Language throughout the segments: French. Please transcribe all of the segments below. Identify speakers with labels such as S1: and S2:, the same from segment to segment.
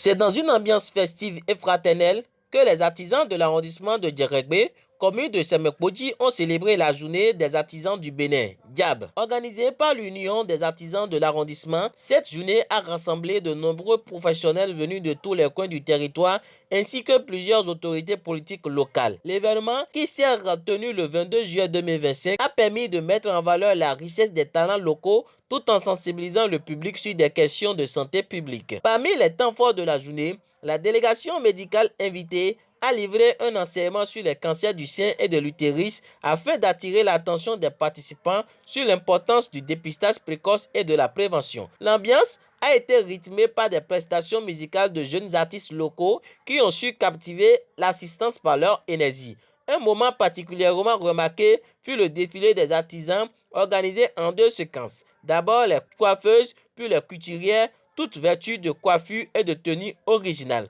S1: C'est dans une ambiance festive et fraternelle que les artisans de l'arrondissement de Djeregbé, commune de Semekpodji, ont célébré la journée des artisans du Bénin, Diab. Organisée par l'Union des artisans de l'arrondissement, cette journée a rassemblé de nombreux professionnels venus de tous les coins du territoire ainsi que plusieurs autorités politiques locales. L'événement, qui s'est tenu le 22 juillet 2025, a permis de mettre en valeur la richesse des talents locaux tout en sensibilisant le public sur des questions de santé publique. Parmi les temps forts de la journée, la délégation médicale invitée a livré un enseignement sur les cancers du sein et de l'utérus afin d'attirer l'attention des participants sur l'importance du dépistage précoce et de la prévention. L'ambiance a été rythmée par des prestations musicales de jeunes artistes locaux qui ont su captiver l'assistance par leur énergie. Un moment particulièrement remarqué fut le défilé des artisans organisé en deux séquences. D'abord les coiffeuses, puis les couturières, toutes vêtues de coiffure et de tenues originales.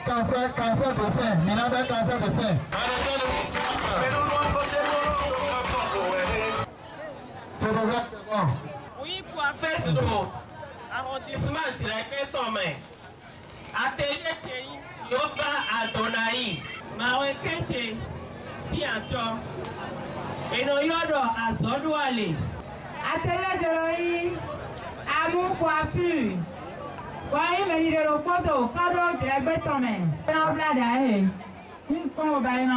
S2: Cancer de sein, maintenant cancer de sein.
S3: Oui, pour faire de arrondissement direct en main. Atelier Thierry, Yova Adonai, Mawekeche, Sianto, et non yodo à Zodouale.
S4: Atelier Thierry, Amour Coiffure. Voyez, mais il est au poteau, cadeau direct en main. On va d'ailleurs, une fois au bail,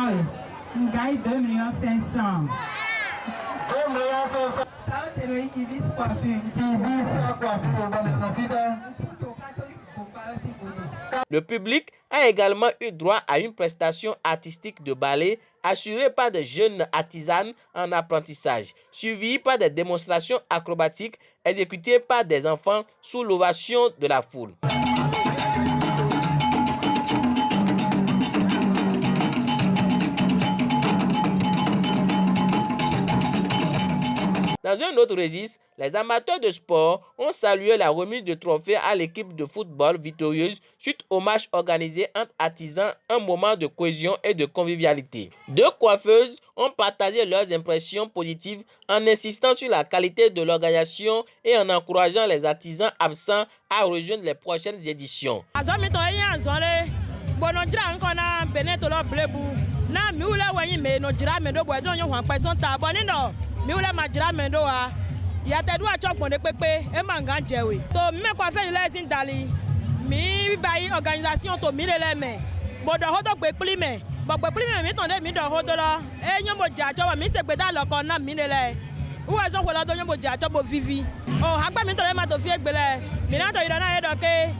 S4: on gagne 2 500 000.
S2: 2 500 000.
S4: Ça, c'est le Ibis Coiffure.
S2: Ibis Coiffure, dans le confident.
S1: Le public a également eu droit à une prestation artistique de ballet assurée par des jeunes artisanes en apprentissage, suivie par des démonstrations acrobatiques exécutées par des enfants sous l'ovation de la foule. Dans un autre registre, les amateurs de sport ont salué la remise de trophées à l'équipe de football victorieuse suite au match organisé entre artisans, un moment de cohésion et de convivialité. Deux coiffeuses ont partagé leurs impressions positives en insistant sur la qualité de l'organisation et en encourageant les artisans absents à rejoindre les prochaines éditions.
S3: Na miule wanyi me no jira me do bo edo yon hwan person ta bo ni no miule ma jira me do wa ya te do a chokpon de pepe e ma ngan jewe to me kwa fe ile sin dali mi bayi organisation to mi le me bo do hodo gbe pli me bo gbe pli me mi ton de mi do hodo lo e yon mo ja jo mi se gbe da lo kan na mi le wo zo wo lo do yon mo ja jo bo vivi o agba mi to le ma to fi egbe le mi na to iro na e do ke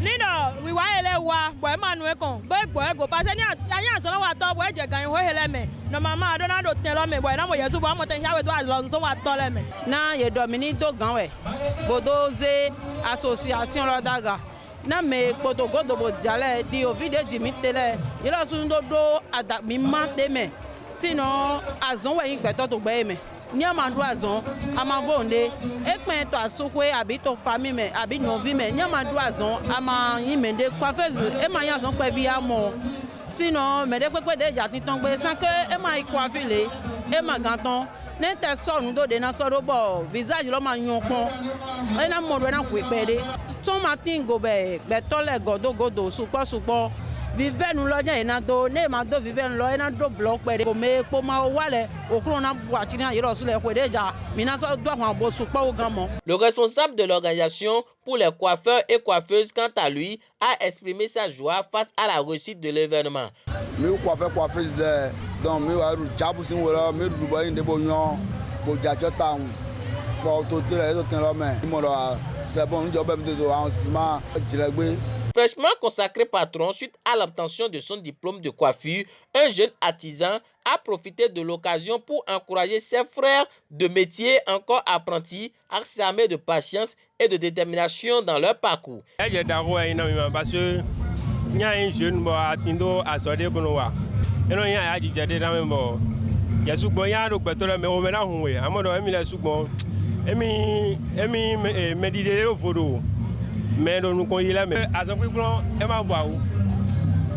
S3: Nino, we wa ele wa, boy manu e kon, boy go pass ni anya so wa to boy je gan ho hele me. No mama do na do telo me boy na mo yesu bo mo ten ya we do azlo so wa to le me.
S5: Na ye domini do gan we. Bodoze association lo daga. Na me poto godo bo jale di o video jimi tele. Ye lo sun do ada mi ma te me. Sino azon we yin gbe to gbe me. Ni amandou azon amavonde ekpen to asokwe abi to famille me abi novi me ni amandou azon ama yimende coiffeuse e ma yan azon pe vi amo sinon me de pepe de ja tin ton gbe san ke e ma coiffele e ma ganton ne te so nu do de na so do bo visage lo ma yon pon e na mo do na ku pede ton matin go be to le godo supo vive nous lo jan ena do ne ma do vive nous lo ena do block pere ko me po ma wale okun na bu atini ayiro sule ko deja mina so do àwọn bo supo o gan mo.
S1: Le responsable de l'organisation pour les coiffeurs et coiffeuses, quant à lui, a exprimé sa joie face à la réussite de l'événement.
S2: Mi coiffeuse de donc mi wa ru jabu sin wora mi ru bo yin de bo yan ko jajo ta un ko to tele to ten lo me mo lo c'est bon njo be mi de arrondissement Djeregbé.
S1: Fraîchement consacré patron suite à l'obtention de son diplôme de coiffure, un jeune artisan a profité de l'occasion pour encourager ses frères de métier encore apprentis à s'armer de patience et de détermination dans leur parcours.
S6: Parce que il y a un jeune qui a il y a souvent y a donc peut-être mais on maintenant on est à moi donc il souvent emi me dit de photo mais donc nous connait là mais à son prix blanc et ma bois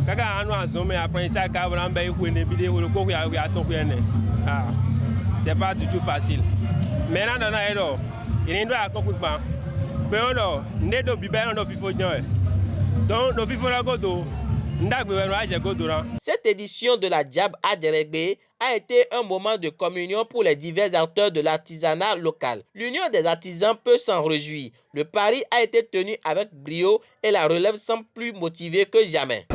S6: kaka anu azon mais après ça ka blanc ben ko ne vidéo le ko ya ton ko ne ah c'est pas du tout facile mais là dans aéro il doit accompagner mais on ne do bibe on do fifo jan donc do fifo la godo.
S1: Cette édition de la Diab à Djeregbé a été un moment de communion pour les divers acteurs de l'artisanat local. L'Union des artisans peut s'en réjouir. Le pari a été tenu avec brio et la relève semble plus motivée que jamais.